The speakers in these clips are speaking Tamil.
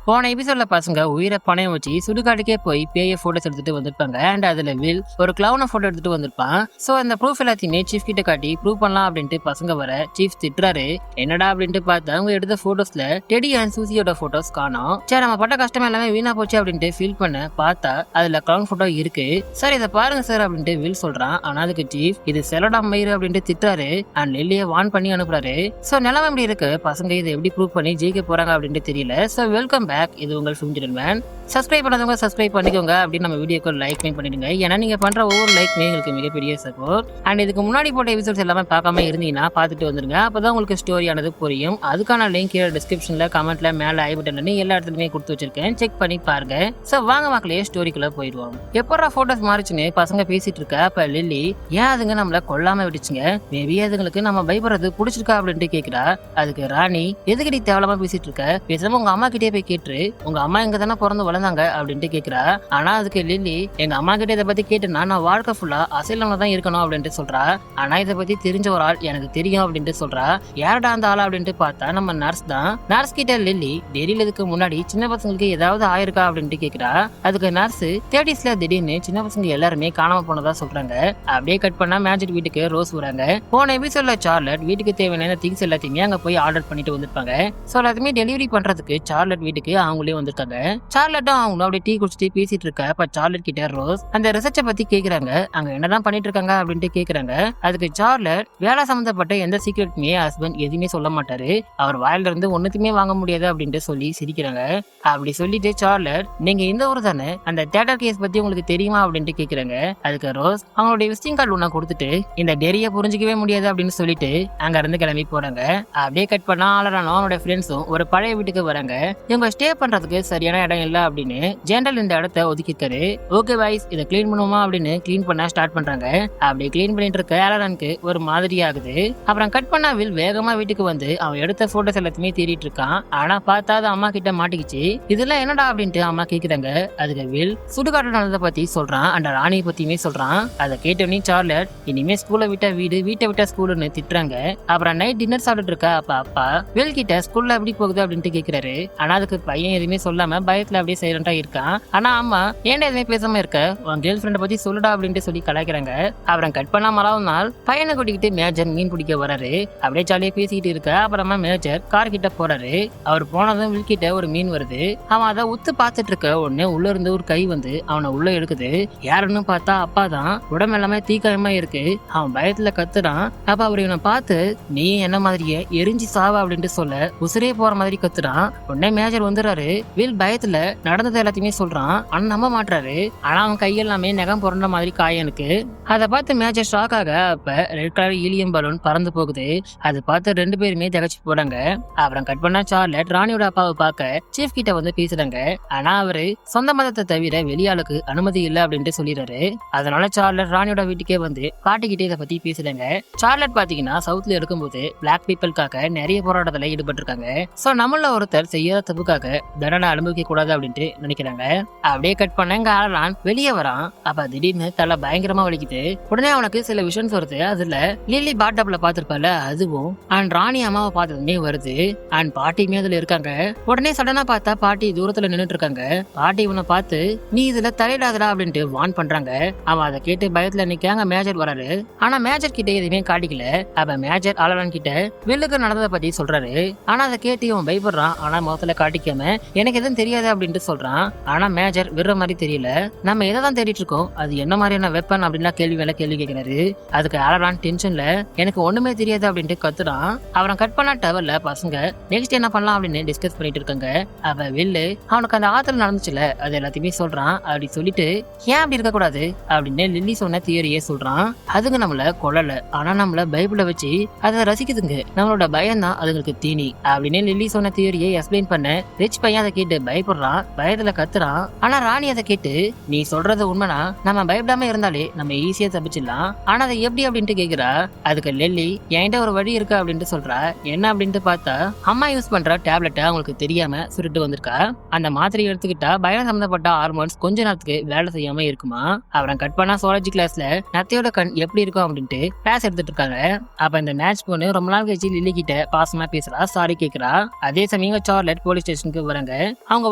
போன எபிசோட்ல பசங்க உயிரை பணையம் வச்சு சுடுகாட்டுக்கே போய் பேய போட்டோஸ் எடுத்துட்டு வந்திருப்பாங்க. அண்ட் அதுல வில் ஒரு கிளவுன போட்டோ எடுத்துட்டு வந்திருப்பான். சோ அந்த ப்ரூஃப் எல்லாத்தையுமே சீஃப் கிட்ட காட்டி ப்ரூவ் பண்ணலாம் அப்படின்ட்டு பசங்க வர சீஃப் திட்டுறாரு. என்னடா அப்படின்ட்டு பார்த்தா அவங்க எடுத்த போட்டோஸ்ல டெடி அண்ட் சூசியோட போட்டோஸ் காணோம். சரி நம்ம பட்ட கஷ்டம் எல்லாமே வீணா போச்சு அப்படின்ட்டு ஃபீல் பண்ண பார்த்தா அதுல கிளவுன் போட்டோ இருக்கு. சார் இதை பாருங்க சார் அப்படின்ட்டு வில் சொல்றான். ஆனா அதுக்கு சீஃப் இது செலடா மயிறு அப்படின்ட்டு திட்டுறாரு. அண்ட் லில்லியை வான் பண்ணி அனுப்புறாரு. சோ நிலைமை எப்படி இருக்கு, பசங்க இதை எப்படி ப்ரூவ் பண்ணி ஜெயிக்க போறாங்க அப்படின்ட்டு தெரியல. சோ வெல்கம் பேக், இது உங்கள் ஃபிலிம் ஜென்டில்மேன். சப்ஸ்கிரைப் பண்ணாதவங்க சப்ஸ்கிரைப் பண்ணிக்கோங்க. அப்படின்னு நம்ம வீடியோக்கு லைக் பண்ணிடுங்க. ஏன்னா நீங்க பண்ற ஒவ்வொரு லைக்மே எங்களுக்கு மிகப்பெரிய சப்போர்ட். அண்ட் இதுக்கு முன்னாடி போட்ட எபிசோட்ஸ் எல்லாமே பார்க்காம இருந்தீங்கன்னா பார்த்துட்டு வந்துருங்க. அப்பதான் உங்களுக்கு ஸ்டோரியானது புரியும். அதுக்கான லிங்க் கீழே டிஸ்கிரிப்ஷன்ல கமெண்ட்ல மேல ஐ பட்டன்ல எல்லா இடத்துலயுமே கொடுத்து வச்சிருக்கேன், செக் பண்ணி பாருங்க. சோ வாங்க மக்களே ஸ்டோரிக்குள்ள போயிடுவோம். எப்படா போட்டோஸ் மாறிச்சுன்னு பசங்க பேசிட்டு இருக்க அப்ப லில்லி ஏன் அதுங்க நம்மள கொல்லாம விடுச்சுங்க, மேபி அதுங்களுக்கு நம்ம பயப்படுறது பிடிச்சிருக்கா அப்படின்ட்டு கேக்குறா. அதுக்கு ராணி எதுக்கடி தேவலாம பேசிட்டு இருக்க, பேசாம உங்க அம்மா கிட்டே போய் கேட்டு உங்க அம்மா எங்க தானே பிறந்து வளர்ந்தாங்க அப்படின்ட்டு கேக்குறா. ஆனா அதுக்கு லில்லி எங்க அம்மா கிட்ட இதை பத்தி கேட்டுனா நான் வாழ்க்கை ஃபுல்லா அசைலம்ல தான் இருக்கணும் அப்படின்ட்டு சொல்றா. ஆனா இதை பத்தி தெரிஞ்ச ஒரு ஆள் எனக்கு தெரியும் அப்படின்ட்டு சொல்றா. யாரடா அந்த ஆளா அப்படின்ட்டு பார்த்தா நம்ம நர்ஸ் தான். நர்ஸ் கிட்ட லில்லி டெய்லியில இதுக்கு முன்னாடி சின்ன பசங்களுக்கு ஏதாவது ஆயிருக்கா அப்படின்ட்டு கேக்குறா. அதுக்கு நர்ஸ் தேர்ட்டிஸ்ல திடீர்னு சின்ன பசங்க எல்லாருமே காணாம போனதா சொல்றாங்க. அப்படியே கட் பண்ணா மேஜிக் வீட்டுக்கு ரோஸ் வராங்க. போன எபிசோட்ல சார்லட் வீட்டுக்கு தேவையான திங்ஸ் எல்லாத்தையுமே அங்க போய் ஆர்டர் பண்ணிட்டு வந்திருப்பாங்க. சோ எல்லாத்தையுமே டெலிவரி பண்றதுக்கு சார்லட் வீட்டுக்கு அவங்களே வந்திருக்காங்க. சார்லட்டும் அவங்க அப்படியே டீ குடிச்சிட்டு பேசிட்டு இருக்க அப்ப சார்லட் கிட்ட ரோஸ் அந்த ரிசர்ச்சை பத்தி கேக்குறாங்க. அங்க என்னதான் பண்ணிட்டு இருக்காங்க அப்படின்ட்டு கேக்குறாங்க. அதுக்கு சார்லட் வேலை சம்பந்தப்பட்ட எந்த சீக்ரெட்டுமே ஹஸ்பண்ட் எதுவுமே சொல்ல மாட்டாரு, அவர் வாயில இருந்து ஒண்ணுத்துமே வாங்க முடியாது அப்படின்ட்டு சொல்லி சிரிக்கிறாங்க. அப்படி சொல்லிட்டு சார்லட் நீங்க இந்த ஊர் தானே, அந்த தியேட்டர் கேஸ் பத்தி உங்களுக்கு தெரியுமா அப்படின்ட்டு கேக்குறாங்க. அதுக்கு ரோஸ் அவங்களுடைய விசிட்டிங் கார்டு ஒண்ணா கொடுத்துட்டு இந்த டெரிய புரிஞ்சிக்கவே முடியாது அப்படின்னு சொல்லிட்டு அங்க இருந்து கிளம்பி போறாங்க. அப்படியே கட் பண்ணா ஆளரானும் அவனோட ஃப்ரெண்ட்ஸும் ஒரு பழைய வீட்டுக்கு வராங்க. இவங்க ஸ்டே பண்றதுக்கு சரியான இடம் இல்ல அப்படின்னு ஜெனரல் இந்த இடத்த ஒதுக்கிருக்காரு. ஓகே வைஸ் இதை கிளீன் பண்ணுவோமா அப்படின்னு கிளீன் பண்ண ஸ்டார்ட் பண்றாங்க. அப்படி கிளீன் பண்ணிட்டு இருக்க ஆலரனுக்கு ஒரு மாதிரி ஆகுது. அப்புறம் கட் பண்ணா வில் வேகமா வீட்டுக்கு வந்து அவன் எடுத்த போட்டோஸ் எல்லாத்தையுமே தேடிட்டு இருக்கான். ஆனா பார்த்தா அது அம்மா கிட்ட மாட்டிக்கிச்சு. இதெல்லாம் என்னடா அப்படின்ட்டு அம்மா கேக்குறாங்க. அதுக்கு வில் சுடுகாட்டு நடந்ததை பத்தி சொல்றான். அந்த ராணியை பத்தியுமே சொல்றான். அதை கேட்டோன்னே சார்லட் இனிமே ஸ்கூலை விட்டா வீடு, வீட்டை விட்டா ஸ்கூலுன்னு திட்டுறாங்க. அப்புறம் நைட் டின்னர் சாப்பிட்டு இருக்க அப்பா வில் கிட்ட ஸ்கூல்ல எப்படி போகுது அப்படின்ட்டு கேக்குறாரு. ஆனா அதுக்கு பையன் எதுவுமே சொல்லாம பயத்துல அப்படியே சைலண்டா இருக்கான். ஆனா அம்மா ஏன்டா எதுவுமே பேசாம இருக்க, உன் கேர்ள் ஃப்ரெண்டை பத்தி சொல்லுடா அப்படின்ட்டு சொல்லி கலாய்க்கிறாங்க. அப்புறம் கட் பண்ணா மறாவது நாள் பையனை கூட்டிக்கிட்டு மேஜர் மீன் பிடிக்க வராரு. அப்படியே ஜாலியா பேசிக்கிட்டு இருக்க. அப்புறமா மேஜர் கார் கிட்ட போறாரு. அவர் போனதும் வில் கிட்ட ஒரு மீன் வருது. அவன் அதை உத்து பார்த்துட்டு இருக்க உடனே உள்ள இருந்து ஒரு கை வந்து அவனை உள்ள எடுக்குது. யாருன்னு பார்த்தா அப்பா தான். உடம்பு எல்லாமே தீக்காயமா இருக்கு. அவன் பயத்துல கத்துறான். அப்ப அவர் இவனை பார்த்து நீ என்ன மாதிரியே எரிஞ்சு சாவா அப்படின்ட்டு சொல்ல உசிரே போற மாதிரி கத்துறான். உடனே மேஜர் வந்துடுறாரு. வில் பயத்துல நடந்தது எல்லாத்தையுமே சொல்றான். ஆனா நம்ப மாட்டாரு. ஆனா அவன் கையெல்லாமே நகம் புரண்ட மாதிரி காயனுக்கு. அதை பார்த்து மேஜர் ஷாக் ஆக அப்ப ரெட் கலர் ஹீலியம் பலூன் பறந்து போகுது. அதை பார்த்து ரெண்டு பேருமே திகச்சு போறாங்க. அப்புறம் கட் பண்ணா சார்லட் ராணியோட அப்பாவை பார்க்க சீஃப் கிட்ட வந்து பேசுறாங்க. ஆனா அவரு சொந்த மதத்தை தவிர வெளியாளுக்கு அனுமதி இல்லை அப்படின்ட்டு சொல்லிடுறாரு. அதனால சார்லட் ராணியோட வீட்டுக்கே வந்து பாட்டிக்கிட்டே இதை பத்தி பேசுறாங்க. சார்லட் பாத்தீங்கன்னா சவுத்ல இருக்கும்போது பிளாக் பீப்புளுக்காக நிறைய போராட்டத்துல ஈடுபட்டு இருக்காங்க. சோ நம்மள ஒருத்தர் செய்யாத தப்புக்காக தண்டனை அனுபவிக்க கூடாது அப்படின்ட்டு நினைக்கிறாங்க. அப்படியே கட் பண்ண இங்க ஆளரான் வெளியே வரான். அப்ப திடீர்னு தலை பயங்கரமா வலிக்குது. உடனே அவனுக்கு சில விஷயம் வருது. அதுல லில்லி பாட்டப்ல பாத்துருப்பால அதுவும் அண்ட் ராணி அம்மாவை பார்த்ததுமே வருது. அண்ட் பாட்டியுமே அதுல இருக்காங்க. உடனே சடனா பார்த்தா பாட்டி தூரத்துல நின்னுட்டு இருக்காங்க. பாட்டி இவனை பார்த்து நீ இதுல தலையிடாதடா அப்படின்ட்டு வான் பண்றாங்க. அவன் அதை கேட்டு பயத்துல நிக்காங்க. மேஜர் வராரு. ஆனா மேஜர் கிட்ட எதுவுமே காட்டிக்கல. அப்ப மேஜர் ஆளரான் கிட்ட வில்லுக்கு நடந்ததை பத்தி சொல்றாரு. ஆனா அதை கேட்டு இவன் பயப்படுறான். ஆனா முகத்துல காட்டிக்காம எனக்கு எதுவும் தெரியாது அப்படின்ட்டு சொல்றான். ஆனா மேஜர் விடுற மாதிரி தெரியல. நம்ம எதை தான் தேடிட்டு இருக்கோம், அது என்ன மாதிரியான வெப்பன் அப்படின்னா கேள்வி கேட்கிறாரு. அதுக்கு ஆளரான் டென்ஷன்ல எனக்கு ஒண்ணுமே தெரியாது அப்படின்ட்டு கத்துறான். அவன் கட் பண்ண டவர்ல பசங்க நெக்ஸ்ட் என்ன பண்ணலாம் அப்படின்னு டிஸ்கஸ் பண்ணிட்டு இருக்காங்க. அவ வில்லு அவனுக்கு அந்த ஆத்துல நடந்துச்சுல அது எல்லாத்தையுமே சொல்றான். அப்படி சொல்லிட்டு ஏன் அப்படி இருக்க கூடாது அப்படின்னு லில்லி சொன்ன தியரியே சொல்றான். அதுங்க நம்மள கொல்லல, ஆனா நம்மள பைபிள வச்சு அதை ரசிக்குதுங்க, நம்மளோட பயம் தான் அதுங்களுக்கு தீனி அப்படின்னு லில்லி சொன்ன தியரியை எக்ஸ்பிளைன் பண்ண ரிச் பையன் அதை கேட்டு பயப்படுறான். பயத்துல கத்துறான். ஆனா ராணி அதை கேட்டு நீ சொல்றது உண்மைனா நம்ம பயப்படாம இருந்தாலே நம்ம ஈஸியா தப்பிச்சிடலாம், ஆனா அதை எப்படி அப்படின்ட்டு கேக்குறா. அதுக்கு லில்லி என்கிட்ட ஒரு வழி இருக்கு அப்படின்ட்டு சொல்றா. என்ன அப்படின்ட்டு பார்த்தா அம்மா யூஸ் பண்ற டேப்லெட்டை அவங்களுக்கு தெரியாம சுருட்டு வந்திருக்கா. அந்த மாத்திரை எடுத்துக்கிட்டா பயம் சம்பந்தப்பட்ட ஹார்மோன்ஸ் கொஞ்ச நேரத்துக்கு வேலை செய்யாம இருக்குமா. அப்புறம் கட் பண்ணா சுவாலஜி கிளாஸ்ல நத்தையோட கண் எப்படி இருக்கும் அப்படின்ட்டு கிளாஸ் எடுத்துட்டு இருக்காங்க. அப்ப இந்த மேட்ச் பொண்ணு ரொம்ப நாள் கழிச்சு லில்லி கிட்ட பாசமா பேசுறா, சாரி கேக்குறா. அதே சமயம் சார்லட் போலீஸ் ஸ்டேஷன் ஸ்டேஷனுக்கு வராங்க. அவங்க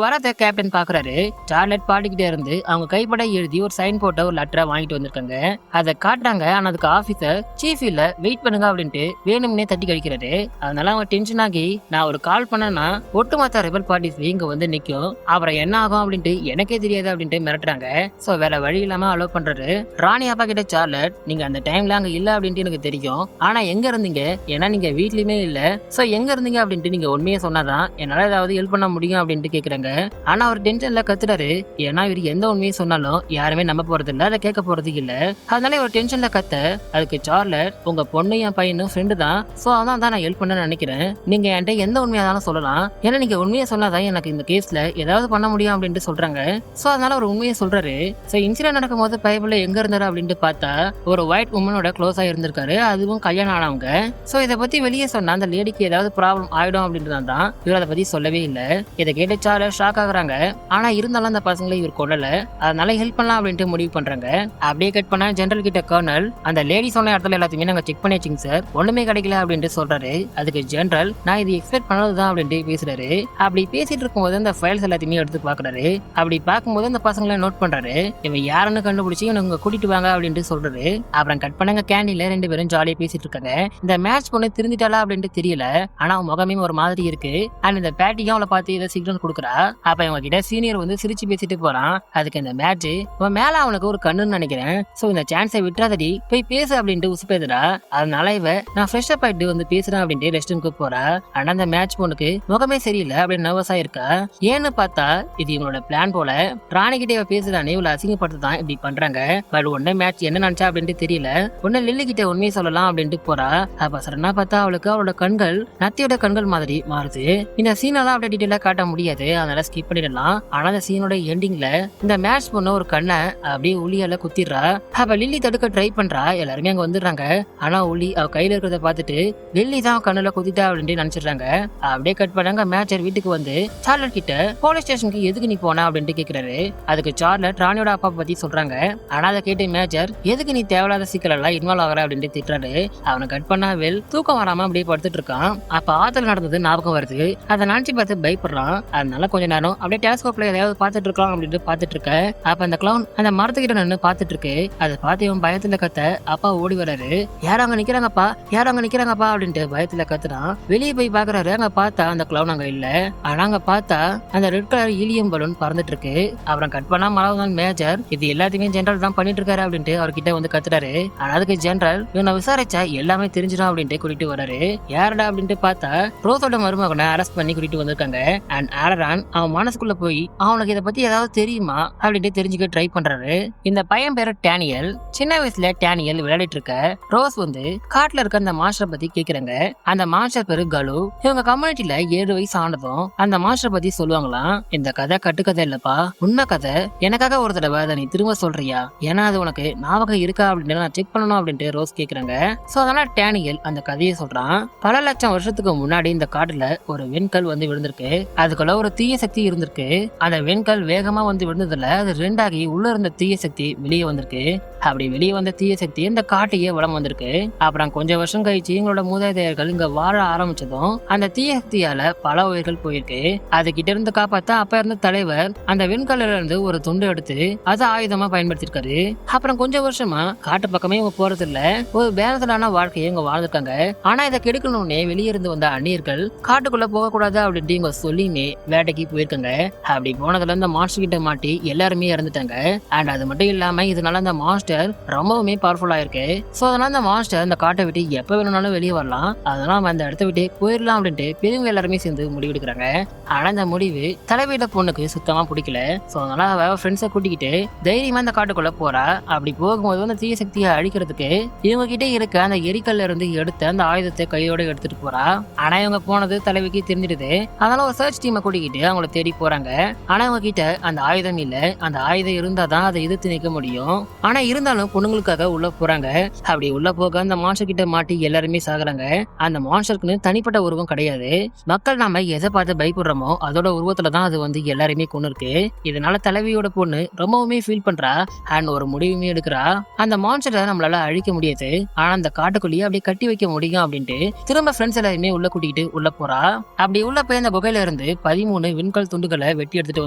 வரத கேப்டன் பாக்குறாரு. சார்லட் பாடிக்கிட்டே இருந்து அவங்க கைப்பட எழுதி ஒரு சைன் போட்ட ஒரு லெட்டரை வாங்கிட்டு வந்திருக்காங்க. அதை காட்டுறாங்க. ஆனா அதுக்கு ஆபீசர் சீஃப் இல்ல வெயிட் பண்ணுங்க அப்படின்ட்டு வேணும்னே தட்டி கழிக்கிறாரு. அதனால அவங்க டென்ஷன் ஆகி நான் ஒரு கால் பண்ணனா ஒட்டுமொத்த ரெபல் பார்ட்டிஸ் இங்க வந்து நிக்கும், அப்புறம் என்ன ஆகும் அப்படின்ட்டு எனக்கே தெரியாது அப்படின்ட்டு மிரட்டுறாங்க. சோ வேற வழி இல்லாம அலோவ் பண்றாரு. ராணி அப்பா கிட்ட சார்லட் நீங்க அந்த டைம்ல அங்க இல்ல அப்படின்ட்டு எனக்கு தெரியும், ஆனா எங்க இருந்தீங்க, ஏன்னா நீங்க வீட்லயுமே இல்ல, சோ எங்க இருந்தீங்க அப்படின்ட்டு நீங்க உண்மையை சொன்னாதான் என்னால ஏதாவது ஹெல்ப் பண்ண முடியும் அப்படின்ட்டு கேக்குறாங்க. ஆனா அவர் டென்ஷன்ல கத்துறாரு. ஏன்னா இவர் எந்த உண்மையை சொன்னாலும் யாருமே நம்ப போறது இல்ல, அதை கேட்க போறது இல்ல. அதனால ஒரு டென்ஷன்ல கத்த அதுக்கு சார்லட் உங்க பொண்ணு என் பையனும் ஃப்ரெண்டு தான், சோ அதான் நான் ஹெல்ப் பண்ண நினைக்கிறேன், நீங்க என்கிட்ட எந்த உண்மையாதாலும் சொல்லலாம், ஏன்னா நீங்க உண்மையை சொன்னாதான் எனக்கு இந்த கேஸ்ல ஏதாவது பண்ண முடியும் அப்படின்ட்டு சொல்றாங்க. சோ அதனால ஒரு உண்மையை சொல்றாரு. சோ இன்சிடென்ட் நடக்கும் போது பைபிள்ல எங்க இருந்தாரு அப்படின்ட்டு பார்த்தா ஒரு ஒயிட் உமனோட க்ளோஸா இருந்திருக்காரு, அதுவும் கல்யாணம் ஆனவங்க. சோ இதை பத்தி வெளியே சொன்னா அந்த லேடிக்கு ஏதாவது ப்ராப்ளம் ஆயிடும் அப்படின்றதான் இவர் அதை பத்தி சொல்லவே இல்லை. இதை கேட்டு சார்லட் ஷாக் ஆகுறாங்க. ஆனா இருந்தாலும் அந்த பசங்களை இவர் கொள்ளல, அதனால ஹெல்ப் பண்ணலாம் அப்படின்ட்டு முடிவு பண்றாங்க. அப்படியே கட் பண்ண ஜெனரல் கிட்ட கர்னல் அந்த லேடி சொன்ன இடத்துல எல்லாத்தையுமே நாங்க செக் பண்ணி வச்சுங்க சார், ஒண்ணுமே கிடைக்கல அப்படின்ட்டு சொல்றாரு. அதுக்கு ஜெனரல் நான் இது எக்ஸ்பெக்ட் பண்ணதுதான் அப்படின்ட்டு பேசுறாரு. அப்படி பேசிட்டு இருக்கும்போது அந்த ஃபைல்ஸ் எல்லாத்தையுமே எடுத்து பாக்குறாரு. அப்படி பார்க்கும்போது அந்த பசங்களை நோட் பண்றாரு. இவன் யாருன்னு கண்டுபிடிச்சு இவங்க கூட்டிட்டு வாங்க அப்படின்ட்டு சொல்றாரு. அப்புறம் கட் பண்ணாங்க கேண்டீன்ல ரெண்டு பேரும் ஜாலியா பேசிட்டு இருக்காங்க. இந்த மேட்ச் பொண்ணு திருந்திட்டாளா அப்படின்ட்டு தெரியல, ஆனா அவன் முகமே ஒரு மாதிரி இருக்கு. அண்ட் இந்த பேட்டியும் அவளை பார்த்து ஏதோ சிக்னல் கொடுக்குறா. அப்ப இவங்க கிட்ட சீனியர் வந்து சிரிச்சு பேசிட்டு போறான். அதுக்கு இந்த மேட்ச் இவன் மேல அவனுக்கு ஒரு கண்ணுன்னு நினைக்கிறேன், சோ இந்த சான்ஸை விட்டுறாதடி போய் பேசு அப்படின்ட்டு உசுப்பேதுடா. அதனால இவ நான் ஃப்ரெஷ் அப் ஆயிட்டு வந்து பேசுறேன் அப்படின்ட்டு ரெஸ்ட் ரூமுக்கு போறா. ஆனா அந்த மேட்ச் பொண்ணுக்கு முகமே சரியில்லை அப்படின்னு நர்வஸா இருக்கா. ஏன்னு பார்த்தா இது இவனோட பிளான் போல. ராணி கிட்ட இவ பேசுறானே இவளை அசிங்கப்படுத்தான் இப்படி பண்றாங்க. பட் உடனே மேட்ச் என்ன நினைச்சா அப்படின்ட்டு தெரியல. உடனே லில்லி கிட்ட உண்மையை சொல்லலாம் அப்படின்ட்டு போறா. அப்ப சடனா பார்த்தா அவளுக்கு அவளோட கண்கள் நத்தியோட கண்கள் மாதிரி மாறுது. இந்த சீனெல்லாம் அப்படியே டீட்டெயிலா காட்ட முடியாது, அதனால ஸ்கிப் பண்ணிடலாம். ஆனா அந்த சீனோட எண்டிங்ல இந்த மேட்ச் பொண்ணு ஒரு கண்ணை அப்படியே உளியால குத்திடுறா. அப்ப லில்லி தடுக்க ட்ரை பண்றா. எல்லாருமே அங்க வந்துடுறாங்க. ஆனா உளி அவ கையில இருக்கிறத பார்த்துட்டு லில்லி தான் கண்ணுல குத்திட்டா அப்படின்ட்டு நினைச்சிடுறாங்க. அப்படியே கட் பண்ணாங்க. மேட்சர் வீட்டுக்கு வந்து சார்லட் கிட்ட போலீஸ் ஸ்டேஷனுக்கு எதுக்கு நீ போன அப்படின்ட்டு கேக்குறாரு. அதுக்கு சார்லட் ராணியோட அப்பா பத்தி சொல்றாங்க. ஆனா அதை கேட்டு மேஜர் எதுக்கு நீ தேவையில்லாத சிக்கல் எல்லாம் இன்வால்வ் ஆகிற அப்படின்ட்டு திட்டுறாரு. அவனை கட் பண்ணாவில் தூக்கம் வராம அப்படியே படுத்துட்டு இருக்கான். அப்ப ஆத்துல நடந்தது ஞாபகம் வருது. அதை நினைச்சு பார்த்து பயப்படுறான். அதனால கொஞ்ச நேரம் அப்படியே டெலஸ்கோப்ல எதையாவது பார்த்துட்டு இருக்கலாம் அப்படின்ட்டு பார்த்துட்டு இருக்க. அப்ப அந்த கிளவுன் அந்த மரத்துக்கிட்ட நின்று பார்த்துட்டு இருக்கு. அதை பார்த்து இவன் பயத்துல கத்த அப்பா ஓடி வராரு. யாரும் அங்க நிக்கிறாங்கப்பா, யாரும் அங்க நிக்கிறாங்கப்பா அப்படின்ட்டு பயத்துல கத்துறான். வெளியே போய் பாக்குறாரு. அங்க பார்த்தா அந்த கிளவுன் அங்க இல்ல. ஆனா அங்க பார்த்தா அந்த ரெட் கலர் ஹீலியம் பலூன் பறந்துட்டு இருக்கு. அப்புறம் கட் பண்ணா மறந்தான் மேஜர் இது எல்லாத்தையுமே ஜெனரல் தான் பண்ணிட்டு இருக்காரு அப்படின்ட்டு அவர்கிட்ட வந்து கத்துறாரு. ஆனா அதுக்கு ஜெனரல் இவனை விசாரிச்சா எல்லாமே தெரிஞ்சிடும் அப்படின்ட்டு கூட்டிட்டு வராரு. யாரடா அப்படின்ட்டு பார்த்தா ரோஸோட மருமகனை அரெஸ்ட் பண்ணி கூட்டிட்டு வந்திருக்காங்க. அண்ட் ஆலரான் அவன் மனசுக்குள்ள போய் அவனுக்கு இதை பத்தி ஏதாவது தெரியுமா அப்படின்ட்டு தெரிஞ்சுக்க ட்ரை பண்றாரு. இந்த பையன் பேரு டேனியல். சின்ன வயசுல டேனியல் விளையாடிட்டு இருக்க ரோஸ் வந்து காட்டுல இருக்க அந்த மாஸ்டரை பத்தி கேக்குறாங்க. அந்த மாஸ்டர் பேரு கலு. இவங்க கம்யூனிட்டில 7 வயசு ஆனதும் அந்த மாஸ்டர் பத்தி சொல்லுவாங்களாம். இந்த கதை கட்டுக்கதை இல்லப்பா, உண்மை கதை. எனக்காக ஒரு தடவை அதை நீ திரும்ப சொல்றியா, ஏன்னா அது உனக்கு ஞாபகம் இருக்கா அப்படின்னு நான் செக் பண்ணணும் அப்படின்ட்டு ரோஸ் கேக்குறாங்க. சோ அதனால டேனியல் அந்த கதையை சொல்றான். பல லட்சம் வருஷத்துக்கு முன்னாடி இந்த காட்டுல ஒரு வெண்கல் வந்து விழுந்திருக்கு. அதுக்குள்ள ஒரு தீய சக்தி இருந்திருக்கு. அந்த வெண்கல் வேகமா வந்து விழுந்ததுல அது ரெண்டாகி உள்ள இருந்த தீய சக்தி வெளியே வந்திருக்கு. அப்படி வெளியே வந்த தீய சக்தி இந்த காட்டையே வளம் வந்திருக்கு. அப்புறம் கொஞ்சம் வருஷம் கழிச்சு எங்களோட மூதாதையர்கள் இங்க வாழ ஆரம்பிச்சதும் அந்த தீய சக்தியால பல உயிர்கள் போயிருக்கு. அது கிட்ட இருந்து காப்பாத்த அப்ப இருந்த தலைவர் அந்த வெண்கல்ல இருந்து ஒரு துண்டு எடுத்து அதை ஆயுதமா பயன்படுத்திருக்காரு. அப்புறம் கொஞ்சம் வருஷமா காட்டு பக்கமே இவங்க போறது இல்ல, ஒரு பேலன்ஸ்டான வாழ்க்கையை இவங்க வாழ்ந்துருக்காங்க. ஆனா இதை கெடுக்கணும்னே வெளியே இருந்து வந்த அந்நியர்கள் காட்டுக்குள்ள போக கூடாது அப்படின்ட்டு இவங்க சொல்லியுமே வேட்டைக்கு போயிருக்காங்க. அப்படி போனதுல இந்த மாஸ்டர் கிட்ட மாட்டி எல்லாருமே இறந்துட்டாங்க. அண்ட் அது மட்டும் இல்லாம இதனால அந்த மாஸ்டர் ரொம்பவுமே பவர்ஃபுல்லா இருக்கு. சோ அதனால அந்த மாஸ்டர் அந்த காட்டை விட்டு எப்ப வேணும்னாலும் வெளியே வரலாம், அதனால அந்த இடத்த விட்டு போயிடலாம் அப்படின்ட்டு பெரியவங்க எல்லாருமே சேர்ந்து முடிவெடுக்கிறாங்க. ஆனா இந்த முடிவு தலைவியில பொண்ணுக்கு சுத்தமா பிடிக்கல. சோ அதனால அவ ஃப்ரெண்ட்ஸை கூட்டிக்கிட்டு தைரியமா அந்த காட்டுக்குள்ள போறா. அப்படி போகும்போது அந்த தீய சக்தியை அழிக்கிறதுக்கு இவங்க கிட்ட இருக்க அந்த எரிக்கல்ல இருந்து எடுத்து அந்த ஆயுதத்தை கையோட எடுத்துட்டு போறா. ஆனா இவங்க போனது தலைவிக்கு தெரிஞ்சிடுது. அதனால ஒரு சர்ச் டீமை கூட்டிக்கிட்டு அவங்கள தேடி போறாங்க. ஆனா இவங்க கிட்ட அந்த ஆயுதம் இல்ல. அந்த ஆயுதம் இருந்தாதான் அதை எதிர்த்து நிற்க முடியும். ஆனா இருந்தாலும் பொண்ணுங்களுக்காக உள்ள போறாங்க. அப்படி உள்ள போக அந்த மான்ஸ்டர் கிட்ட மாட்டி எல்லாருமே சாகுறாங்க. அந்த மான்ஸ்டருக்குன்னு தனிப்பட்ட உருவம் கிடையாது. மக்கள் நாம எதை பார்த்து பயப்படுறோமோ அதோட உருவத்துல தான் அது வந்து எல்லாருமே கொண்டு இருக்கு. இதனால தலைவியோட பொண்ணு ரொம்பவுமே ஃபீல் பண்றா அண்ட் ஒரு முடிவுமே எடுக்கிறா. அந்த மான்ஸ்டரை நம்மளால அழிக்க முடியாது, ஆனா அந்த காட்டுக்குள்ளேயே அப்படியே கட்டி வைக்க முடியும் அப்படின்ட்டு திரும்ப ஃப்ரெண்ட்ஸ் எல்லாருமே உள்ள கூட்டிகிட்டு உள்ள போறா. அப்படி உள்ள போய் அந்த குகையில இருந்து 13 விண்கல் துண்டுகளை வெட்டி எடுத்துட்டு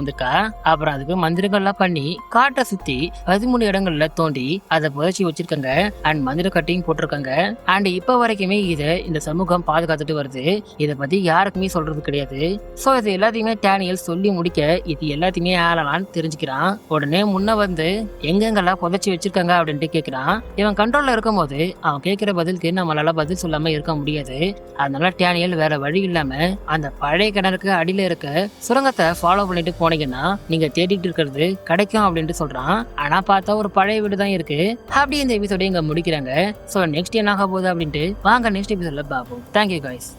வந்திருக்கா. அப்புறம் அதுக்கு மந்திரங்கள்லாம் பண்ணி காட்டை சுத்தி 13 இடங்கள்ல தோண்டி அதை புதைச்சி வச்சிருக்காங்க அண்ட் மந்திர கட்டியும் போட்டிருக்காங்க. அண்ட் இப்ப வரைக்குமே இதை இந்த சமூகம் பாதுகாத்துட்டு வருது. இதை பத்தி யாருக்குமே சொல்றது கிடையாது. சோ இது எல்லாத்தையுமே டேனியல் சொல்லி முடிக்க இது எல்லாத்தையுமே ஆளலான்னு தெரிஞ்சுக்கிறான். உடனே முன்ன வந்து எங்கெங்கெல்லாம் புதைச்சி வச்சிருக்காங்க அப்படின்ட்டு கேட்கிறான். இவன் கண்ட்ரோல்ல இருக்கும் போது அவன் கேட்கிற பதிலுக்கு நம்மளால பதில் சொல்லாம இருக்க முடியாது. அதனால டேனியல் வேற வழி இல்லாம அந்த பழைய கிணறுக்கு அடியில இருக்க சுரங்கத்தை ஃபாலோ பண்ணிட்டு போனீங்கன்னா நீங்க தேடிட்டு இருக்கிறது கிடைக்கும் அப்படின்ட்டு சொல்றான். ஆனா பார்த்தா ஒரு பழைய வீடு தான் இருக்கு. அப்படி இந்த எபிசோட இங்க முடிக்கிறாங்க. சோ நெக்ஸ்ட் என்ன ஆக போகுது அப்படின்ட்டு வாங்க நெக்ஸ்ட் எபிசோட்ல பார்ப்போம். Thank you guys.